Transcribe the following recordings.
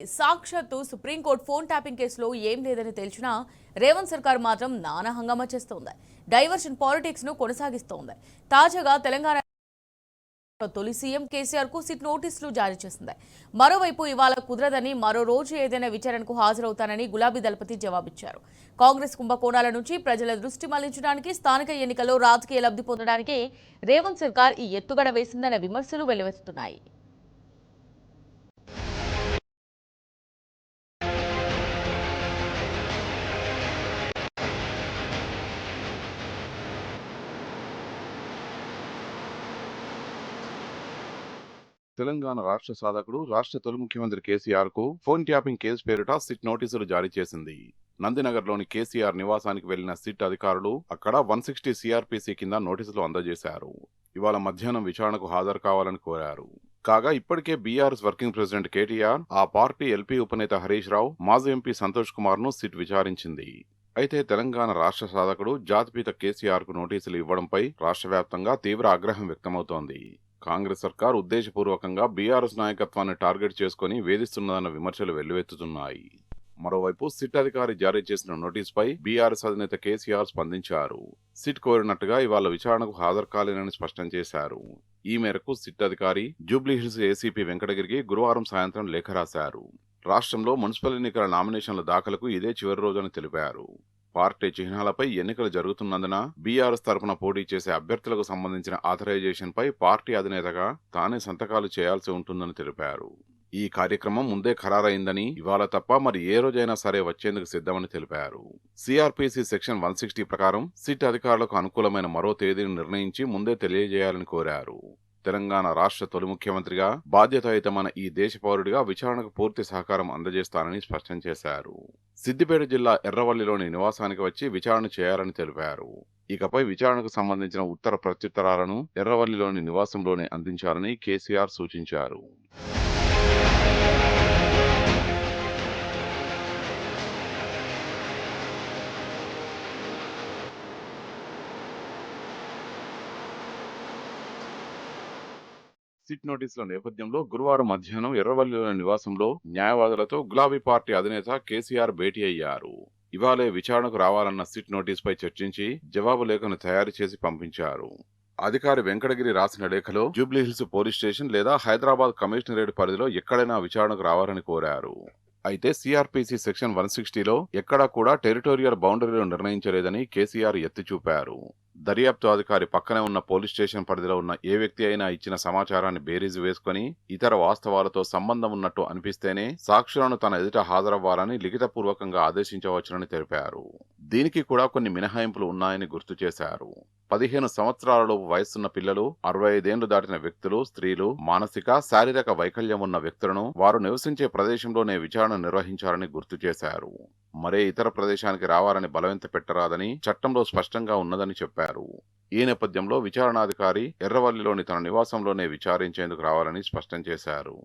సాక్షాత్తు supreme court phone tapping కేసులో ఏం లేదని తెలిసినా రేవంత్ సర్కార్ మాత్రం నానా హంగామా చేస్తోంది. డైవర్షన్ పాలిటిక్స్ ను కొనసాగిస్తోంది. తాజాగా తెలంగాణ తొలి సీఎం కేసీఆర్ కు సిట్ నోటీసులు జారీ చేసింది. మరోవైపు ఇవాళ కుదరదని, మరో రోజు ఏదైనా విచారణకు హాజరవుతానని గులాబీ దళపతి జవాబిచ్చారు. కాంగ్రెస్ కుంభకోణాల నుంచి ప్రజల దృష్టి మళ్లించడానికి, స్థానిక ఎన్నికల్లో రాజకీయ లబ్ధి పొందడానికి రేవంత్ సర్కార్ ఈ ఎత్తుగడ వేసిందన్న విమర్శలు వెల్లువెత్తుతున్నాయి. తెలంగాణ రాష్ట్ర సాధకుడు రాష్ట్ర తొలి ముఖ్యమంత్రి కేసీఆర్ కు ఫోన్ ట్యాపింగ్ కేసు పేరిట సిట్ నోటీసులు జారీ చేసింది. నందినగర్లోని కేసీఆర్ నివాసానికి వెళ్లిన సిట్ అధికారులు అక్కడ 160 సిఆర్పిసి కింద నోటీసులు అందజేశారు. ఇవాళ మధ్యాహ్నం విచారణకు హాజరు కావాలని కోరారు. కాగా ఇప్పటికే బీఆర్ఎస్ వర్కింగ్ ప్రెసిడెంట్ కేటీఆర్, ఆ పార్టీ ఎల్పీ ఉపనేత హరీష్ రావు, మాజీ ఎంపీ సంతోష్ కుమార్ ను సిట్ విచారించింది. అయితే తెలంగాణ రాష్ట్ర సాధకుడు జాతిపిత కేసీఆర్ కు నోటీసులు ఇవ్వడంపై రాష్ట్ర వ్యాప్తంగా తీవ్ర ఆగ్రహం వ్యక్తమవుతోంది. కాంగ్రెస్ సర్కార్ ఉద్దేశపూర్వకంగా బీఆర్ఎస్ నాయకత్వాన్ని టార్గెట్ చేసుకుని వేధిస్తున్నదన్న విమర్శలు వెల్లువెత్తుతున్నాయి. మరోవైపు సిట్ అధికారి జారీ చేసిన నోటీసుపై బీఆర్ఎస్ అధినేత కేసీఆర్ స్పందించారు. సిట్ కోరినట్టుగా ఇవాళ విచారణకు హాజరు కాలేనని స్పష్టం చేశారు. ఈ మేరకు సిట్ అధికారి జూబ్లీహిల్స్ ఏసీపీ వెంకటగిరికి గురువారం సాయంత్రం లేఖ రాశారు. రాష్ట్రంలో మున్సిపల్ ఎన్నికల నామినేషన్ల దాఖలకు ఇదే చివరి రోజని తెలిపారు. పార్టీ చిహ్నాలపై ఎన్నికలు జరుగుతున్నందున బీఆర్ఎస్ తరపున పోటీ చేసే అభ్యర్థులకు సంబంధించిన ఆథరైజేషన్ పై పార్టీ అధినేతగా తానే సంతకాలు చేయాల్సి ఉంటుందని తెలిపారు. ఈ కార్యక్రమం ముందే ఖరారైందని, ఇవాళ తప్ప మరి ఏ రోజైనా సరే వచ్చేందుకు సిద్ధమని తెలిపారు. సిఆర్పిసి సెక్షన్ 160 ప్రకారం సిట్ అధికారులకు అనుకూలమైన మరో తేదీని నిర్ణయించి ముందే తెలియజేయాలని కోరారు. తెలంగాణ రాష్ట్ర తొలి ముఖ్యమంత్రిగా బాధ్యతాయుతమైన ఈ దేశ పౌరుడిగా విచారణకు పూర్తి సహకారం అందజేస్తానని స్పష్టం చేశారు. సిద్దిపేట జిల్లా ఎర్రవల్లిలోని నివాసానికి వచ్చి విచారణ చేయాలని తెలిపారు. ఇకపై విచారణకు సంబంధించిన ఉత్తర ప్రత్యుత్తరాలను ఎర్రవల్లిలోని నివాసంలోనే అందించాలని కేసీఆర్ సూచించారు. సిట్ నోటీసుల నేపథ్యంలో గురువారం మధ్యాహ్నం ఎర్రవల్లిలోని నివాసంలో న్యాయవాదులతో గులాబీ పార్టీ అధినేత కేసీఆర్ భేటీ అయ్యారు. ఇవాళే విచారణకు రావాలన్న సిట్ నోటీసుపై చర్చించి జవాబు లేఖను తయారు చేసి పంపించారు. అధికారి వెంకటగిరి రాసిన లేఖలో జూబ్లీహిల్స్ పోలీస్ స్టేషన్ లేదా హైదరాబాద్ కమిషనరేట్ పరిధిలో ఎక్కడైనా విచారణకు రావాలని కోరారు. అయితే సిఆర్పిసి సెక్షన్ 160లో ఎక్కడా కూడా టెరిటోరియల్ బౌండరీలు నిర్ణయించలేదని కేసీఆర్ ఎత్తి చూపారు. దర్యాప్తు అధికారి పక్కనే ఉన్న పోలీస్ స్టేషన్ పరిధిలో ఉన్న ఏ వ్యక్తి అయినా ఇచ్చిన సమాచారాన్ని బేరీజు వేసుకుని ఇతర వాస్తవాలతో సంబంధం ఉన్నట్టు అనిపిస్తేనే సాక్షులను తన ఎదుట హాజరవ్వాలని లిఖితపూర్వకంగా ఆదేశించవచ్చునని తెలిపారు. దీనికి కూడా కొన్ని మినహాయింపులు ఉన్నాయని గుర్తు చేశారు. 15 సంవత్సరాలలోపు వయస్సున్న పిల్లలు, 65 ఏళ్లు దాటిన వ్యక్తులు, స్త్రీలు, మానసిక, శారీరక వైకల్యం ఉన్న వ్యక్తులను వారు నివసించే ప్రదేశంలోనే విచారణ నిర్వహించాలని గుర్తు చేశారు. మరే ఇతర ప్రదేశానికి రావాలని బలవంత పెట్టరాదని చట్టంలో స్పష్టంగా ఉన్నదని చెప్పారు. ఈ నేపథ్యంలో విచారణాధికారి ఎర్రవల్లిలోని తన నివాసంలోనే విచారించేందుకు రావాలని స్పష్టం చేశారు.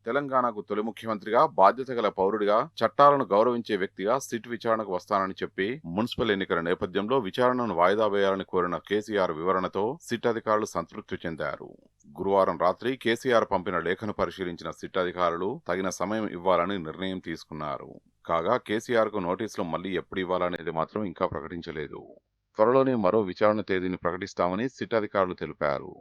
తెలంగాణకు తొలి ముఖ్యమంత్రిగా, బాధ్యత గల పౌరుడిగా, చట్టాలను గౌరవించే వ్యక్తిగా సిట్ విచారణకు వస్తానని చెప్పి మున్సిపల్ ఎన్నికల నేపథ్యంలో విచారణను వాయిదా వేయాలని కోరిన కేసీఆర్ వివరణతో సిట్ అధికారులు సంతృప్తి చెందారు. గురువారం రాత్రి కేసీఆర్ పంపిన లేఖను పరిశీలించిన సిట్ అధికారులు తగిన సమయం ఇవ్వాలని నిర్ణయం తీసుకున్నారు. కాగా కేసీఆర్ కు నోటీసులు మళ్లీ ఎప్పుడు ఇవ్వాలనేది మాత్రం ఇంకా ప్రకటించలేదు. త్వరలోనే మరో విచారణ తేదీని ప్రకటిస్తామని సిట్ అధికారులు తెలిపారు.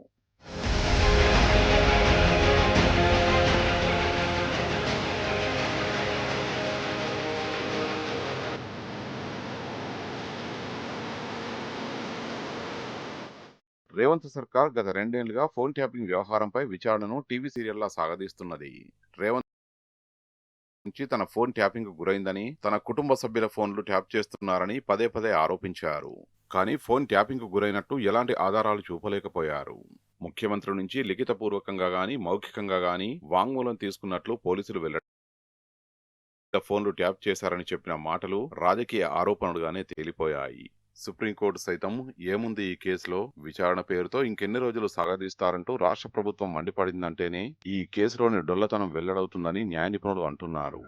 రేవంత్ సర్కార్ గత 2 ఏళ్లుగా ఫోన్ ట్యాపింగ్ వ్యవహారంపై విచారణను టీవీ సీరియల్లా సాగదీస్తున్నది. రేవంత్ నుంచి తన ఫోన్ ట్యాపింగ్ గురైందని, తన కుటుంబ సభ్యుల ఫోన్లు ట్యాప్ చేస్తున్నారని పదే పదే ఆరోపించారు. కానీ ఫోన్ ట్యాపింగ్ గురైనట్టు ఎలాంటి ఆధారాలు చూపలేకపోయారు. ముఖ్యమంత్రి నుంచి లిఖితపూర్వకంగా గాని, మౌఖికంగా గాని వాంగ్మూలం తీసుకున్నట్లు పోలీసులు ఫోన్లు ట్యాప్ చేశారని చెప్పిన మాటలు రాజకీయ ఆరోపణలుగానే తేలిపోయాయి. సుప్రీంకోర్టు సైతం ఏముంది ఈ కేసులో, విచారణ పేరుతో ఇంకెన్ని రోజులు సాగదీస్తారంటూ రాష్ట్ర ప్రభుత్వం మండిపడిందంటేనే ఈ కేసులోని డొల్లతనం వెల్లడవుతుందని న్యాయ నిపుణులు అంటున్నారు.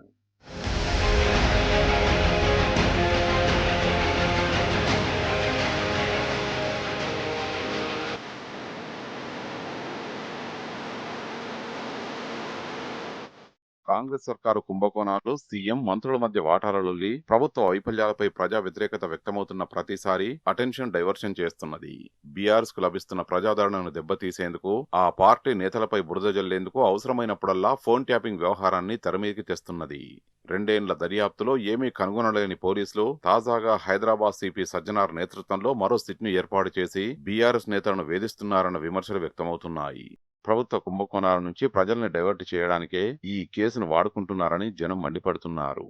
కాంగ్రెస్ సర్కారు కుంభకోణాలు, సీఎం మంత్రుల మధ్య వాటాల లొల్లి, ప్రభుత్వ వైఫల్యాలపై ప్రజా వ్యతిరేకత వ్యక్తమవుతున్న ప్రతిసారి అటెన్షన్ డైవర్షన్ చేస్తున్నది. బీఆర్ఎస్ కు లభిస్తున్న ప్రజాదరణను దెబ్బతీసేందుకు, ఆ పార్టీ నేతలపై బురద జల్లేందుకు అవసరమైనప్పుడల్లా ఫోన్ ట్యాపింగ్ వ్యవహారాన్ని తెరమీదికి తెస్తున్నది. 2 ఏళ్ల దర్యాప్తులో ఏమీ కనుగొనలేని పోలీసులు తాజాగా హైదరాబాద్ సిపి సజ్జనార్ నేతృత్వంలో మరో సిట్ను ఏర్పాటు చేసి బీఆర్ఎస్ నేతలను వేధిస్తున్నారన్న విమర్శలు వ్యక్తమవుతున్నాయి. ప్రభుత్వ కుంభకోణాల నుంచి ప్రజల్ని డైవర్ట్ చేయడానికే ఈ కేసును వాడుకుంటున్నారని జనం మండిపడుతున్నారు.